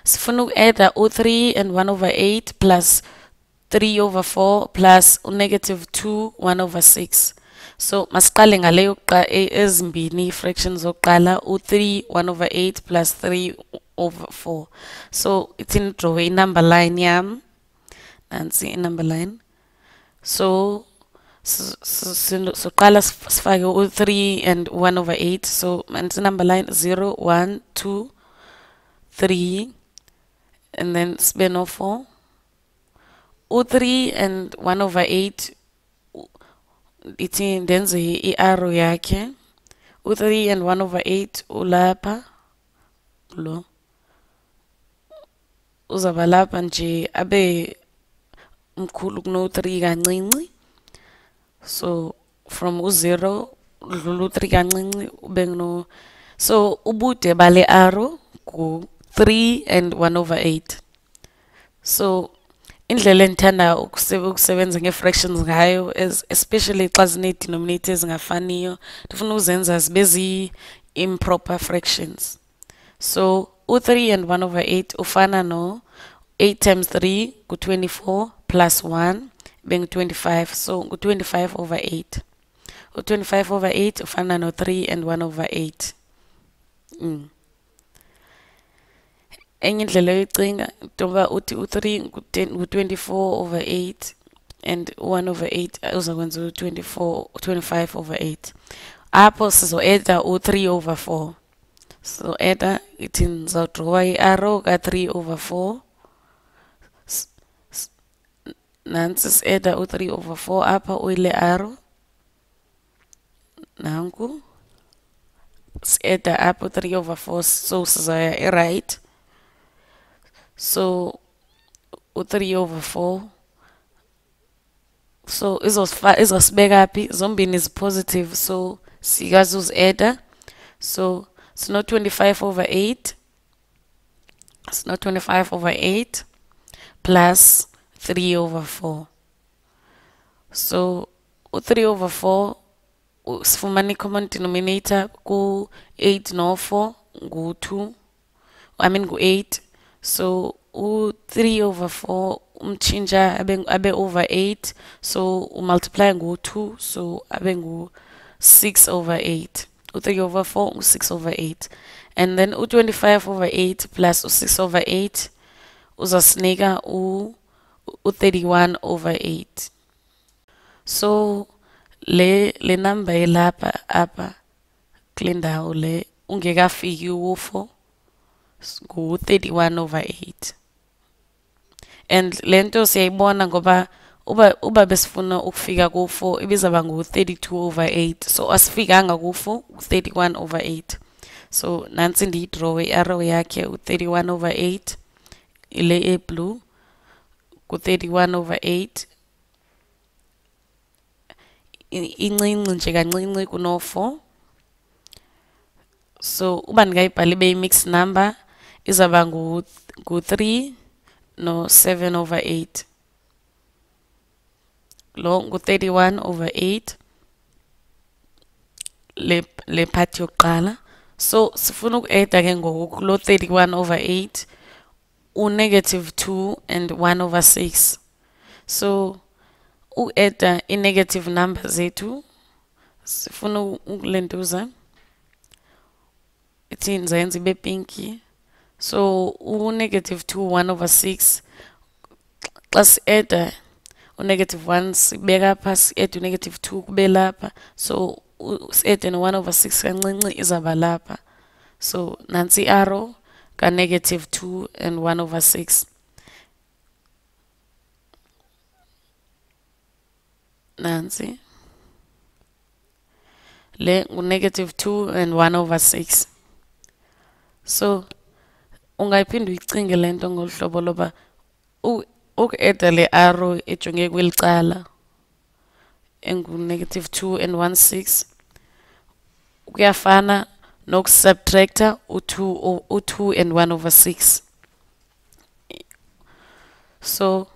Sifuna uku-adda u-3 and 1 over 8 plus 3 over 4 plus u-negative 2 1 over 6. So masiqale ngaleyo ezimbini fractions zokuqala u-3 1 over 8 plus 3 over 4. So it's in draw i-number line yami. Nansi i-number line. So soqala sifake u-3 and 1 over 8. So nansi number line 0 1 2 3 and then sibe no 4. U-3 and 1 over 8 ithi ndenze i-arrow yakhe. U-3 and 1 over 8 ulapha lo uzaba lapha nje abe mkhulu kuno-3 kancinci. So from u-0 udlula u-3 kancinci ube no. So ubude bale arrow ku-3 and 1 over 8. So indlela engithanda ukusebenza nge-fractions ngayo especially xa zine-denominator ezingafaniyo ndifuna uzenza zibe zi-improper fractions. So u-3 and 1 over 8 ufana no 8 times 3 ku-24 plus 1 bengu-25. So ngu-25 over 8. U-25 over 8 ufana no 3 and 1 over 8. Enye indlela yoyicinga njengoba uthi u-3 ngu-24 over 8 and 1 over 8 uzakwenza u-25 over 8. Apho sizo-adda u-3 over 4. So adda ithi ngizawudrowa i-arrow ka-3 over 4. Nansi si-adda u-3 over 4 apha uyile arrow. Nanku. Si-adda apha u-3 over 4 so sizaya e-right. So u-3 over 4. So izosibeka phi zombini zi-positive so sikaze uzi-adda. So sino 25 over 8. Sino 25 over 8 plus 3 over 4. So u-3 over 4 sifumana i-common denominator ku-8 no-4 ngu-2. I mean ngu-8. So u-3 over 4 umchinja abe over 8. So umultiply ngu-2 so abe ngu-6 over 8. U-3 over 4 u-6 over 8. And then u-25 over 8 plus u-6 over 8 uzasinika u-31 over 8. So le number elapha apha kule ndawo le ungekafiki u-4 ngu-31 over 8. And lento siyayibona ngoba uba besifuna ukufika ku-4 ibizaba ngu-32 over 8. So asifikanga ku-4 u-31 over 8. So nansi ndiyidraw i-arrow yakhe u-31 over 8 ile e-blue ku-31 over 8 incinci nje kancinci kuno-4. So uba ndingayibhala ibe yi-mixed number izaba ngu-3 no-7 over 8. Lo ngu-31 over 8 le part yokuqala. So sifuna uku-adda ke ngoku kulo 31 over 8 u-negative 2 and 1 over 6. So uku-adda i-negative number zethu sifuna ukulentuza ithi nzenza ibe pinky. So u-negative 2 1 over 6 xa si-adda u-negative 1 sibeka pha si-adda u-negative 2 kube lapha. So si-adde no-1 over 6 kancinci izaba lapha. So nansi i-arrow ka-negative 2 and 1 over 6. Nansi le ngu-negative 2 and 1 over 6. So ungayiphinda uyicinge lento ngolu hlobo loba uku-adda le arrow ejonge kwelicala engu-negative 2 and 1 6 kuyafana nokusubtracta u-2 and 1 over 6. So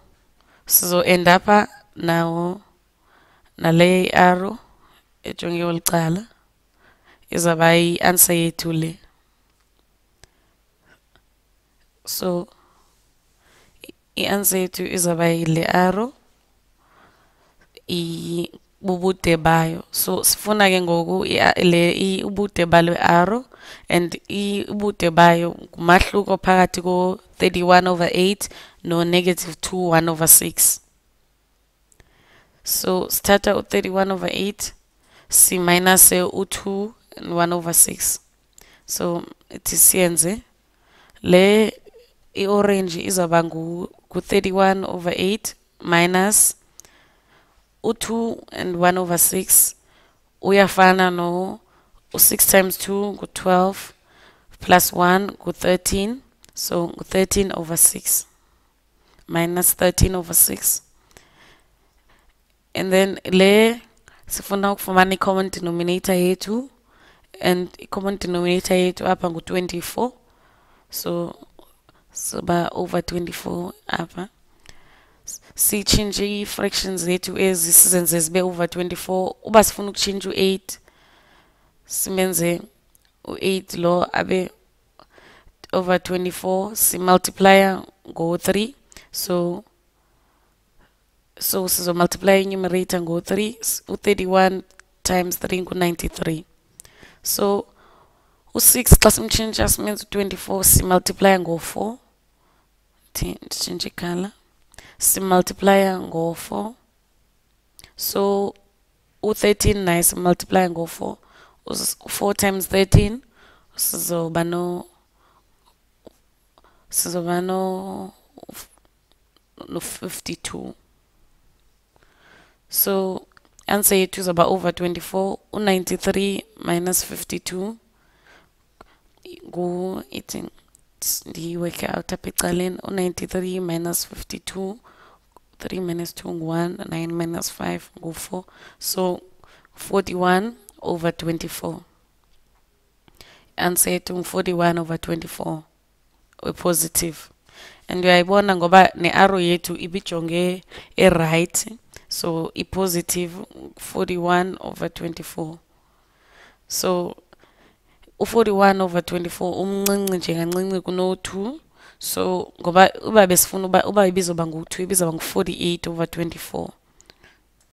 sizo-end apha nawo nale arrow ejonge kwelicala izaba yi-answer yethu le. So i-answer yethu izaba yile arrow ubude bayo. So sifuna ke ngoku ubude balo arrow and ubude bayo umahluko phakathi ko 31/8 no -2 1/6. So sithatha u-31/8 si minus u-2 and 1/6. So ithi siyenze le i-orange izaba ku 31/8 minus u2 and 1/6 uyafana no u6 times 2 ku12 plus 1 ku13, so u13/6 minus 13/6. And then le sifuna ukufumana i-common denominator yethu, and i-common denominator yethu apha ngu-24, so soba over 24 apha. Sitshintshe i-fractions zethu ezi sizenze zibe over 24. Uba sifuna ukutshintsha u-8 simenze u-8 lo abe over 24, simultiplya ngo-3, so sizomultiply i-numerator ngo-3. U-31 times 3 ngu-93. So u-6 xa simtshintsha simenza u-24 simultiplya ngo-4. Nditshintshe ikhala. Simultiplya ngo-4. So u-13 naye simultiplya ngo-4. 4 times 13 sizoba no 52. So answer yethu izoba over 24. U-93 minus 52 ngu-18. Ndiyiwork out apha ecaleni. U-93 minus 52, 3 minus 2 ngu-1, 9 minus 5 ngu-4, so 41/24. Answer yethu ngu-41/24 we-positive. And uyayibona ngoba ne-arrow yethu ibijonge e-right, so i-positive 41/24. So u-41/24 umncinci nje kancinci kuno-2. So ngoba uba besifuna uba ibizoba ngu-2 ibizoba ngu-48/24.